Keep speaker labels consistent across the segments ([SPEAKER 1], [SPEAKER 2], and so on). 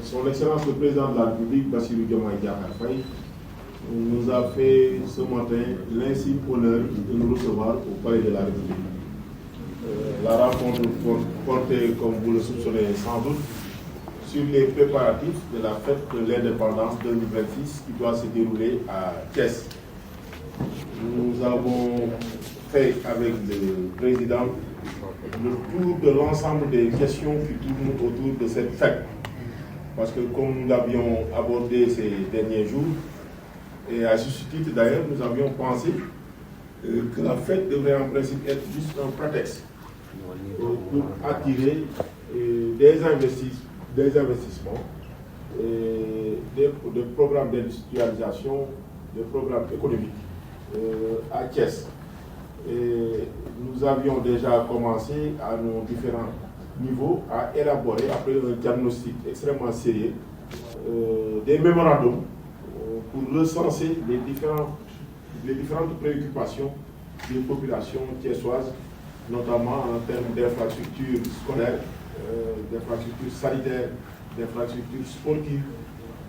[SPEAKER 1] Son Excellence le Président de la République, Bassirou Diomaye Diakhar Faye, nous a fait ce matin l'insigne honneur de nous recevoir au Palais de la République. La rencontre portait, comme vous le soupçonnez sans doute, sur les préparatifs de la fête de l'indépendance 2026 qui doit se dérouler à Thiès. Nous avons fait avec le Président le tour de l'ensemble des questions qui tournent autour de cette fête. Parce que comme nous l'avions abordé ces derniers jours, et à ce titre d'ailleurs, nous avions pensé que la fête devrait en principe être juste un prétexte pour attirer des investissements, des programmes d'industrialisation, des programmes économiques à Thiès. Et nous avions déjà commencé à nos différents niveaux à élaborer, après un diagnostic extrêmement sérieux, des mémorandums pour recenser les différentes préoccupations des populations thiessoises, notamment en termes d'infrastructures scolaires, d'infrastructures sanitaires, d'infrastructures sportives,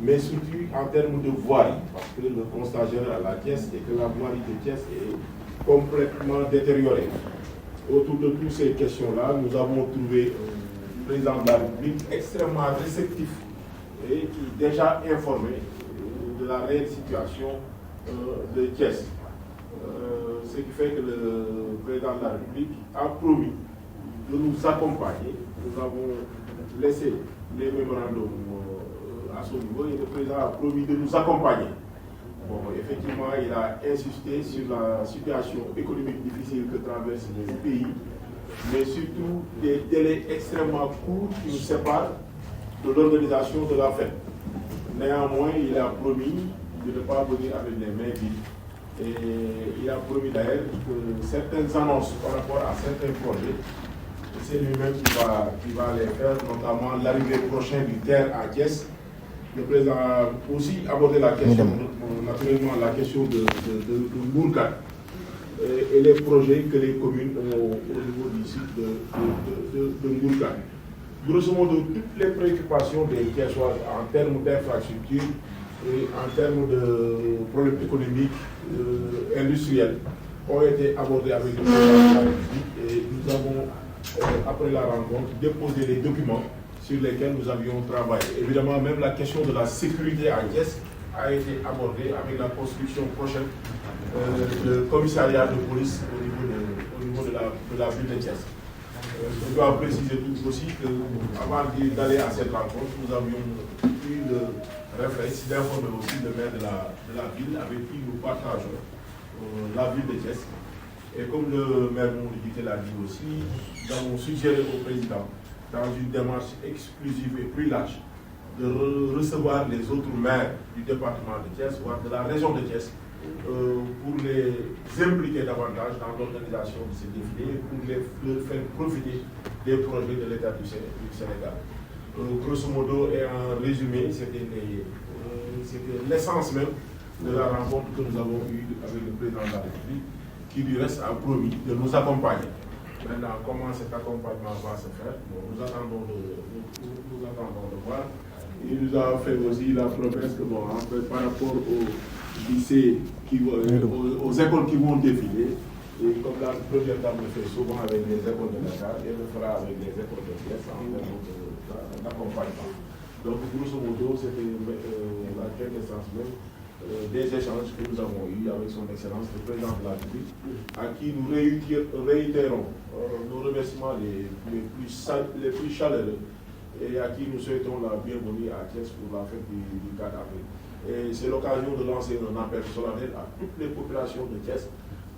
[SPEAKER 1] mais surtout en termes de voirie, parce que le constat général à Thiès est que la voirie de Thiès est complètement détériorée. Autour de toutes ces questions-là, nous avons trouvé un président de la République extrêmement réceptif et qui est déjà informé de la réelle situation de Thiès. Ce qui fait que le président de la République a promis de nous accompagner. Nous avons laissé les mémorandums à ce niveau et le président a promis de nous accompagner. Bon, effectivement, il a insisté sur la situation économique difficile que traverse le pays, mais surtout des délais extrêmement courts qui nous séparent de l'organisation de la fête. Néanmoins, il a promis de ne pas venir avec les mains vides. Et il a promis d'ailleurs que certaines annonces par rapport à certains projets, c'est lui-même qui va les faire, notamment l'arrivée prochaine du TER à Thiès. Le président a aussi abordé la question, naturellement, la question de Ngourkat et les projets que les communes ont au niveau du site de Ngourkat. Grosso modo, toutes les préoccupations des Thiessois en termes d'infrastructures et en termes de problèmes économiques, industriels, ont été abordés avec le président de la République et nous avons, après la rencontre, déposé les documents sur lesquels nous avions travaillé. Évidemment, même la question de la sécurité à Thiès a été abordée avec la construction prochaine de commissariat de police au niveau de la ville de Thiès. Je dois préciser tout aussi qu'avant d'aller à cette rencontre, nous avions eu le réflexe d'informer aussi le maire de la ville avec qui nous partageons la ville de Thiès. Et comme le maire Mounidité l'a dit aussi, nous avons suggéré au président, dans une démarche exclusive et plus large, de recevoir les autres maires du département de Thiès, voire de la région de Thiès, pour les impliquer davantage dans l'organisation de ces défilés, pour leur faire profiter des projets de l'État du Sénégal. Grosso modo et en résumé, c'était l'essence même de la rencontre que nous avons eue avec le président de la République, qui du reste a promis de nous accompagner. Maintenant, comment cet accompagnement va se faire, bon, nous attendons de voir. Il nous a fait aussi la promesse que, bon, en fait, par rapport aux lycées, aux écoles qui vont défiler, et comme la première dame le fait souvent avec les écoles de l'État, elle le fera avec les écoles de Thiès en termes d'accompagnement. Donc, grosso modo, c'était la quintessence même des échanges que nous avons eus avec son Excellence le Président de la République, à qui nous réitérons nos remerciements les plus chaleureux et à qui nous souhaitons la bienvenue à Thiès pour la fête du 4 avril. Et c'est l'occasion de lancer un appel solennel à toutes les populations de Thiès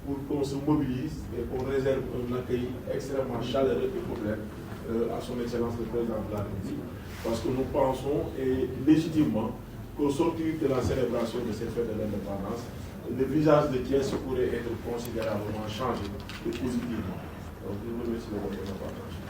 [SPEAKER 1] pour qu'on se mobilise et qu'on réserve un accueil extrêmement chaleureux et populaire à son Excellence le Président de la République, parce que nous pensons, et légitimement, qu'au sortir de la célébration de cette fête de l'indépendance, le visage de Thiès pourrait être considérablement changé et positivement. Donc, je vous remercie de votre partage.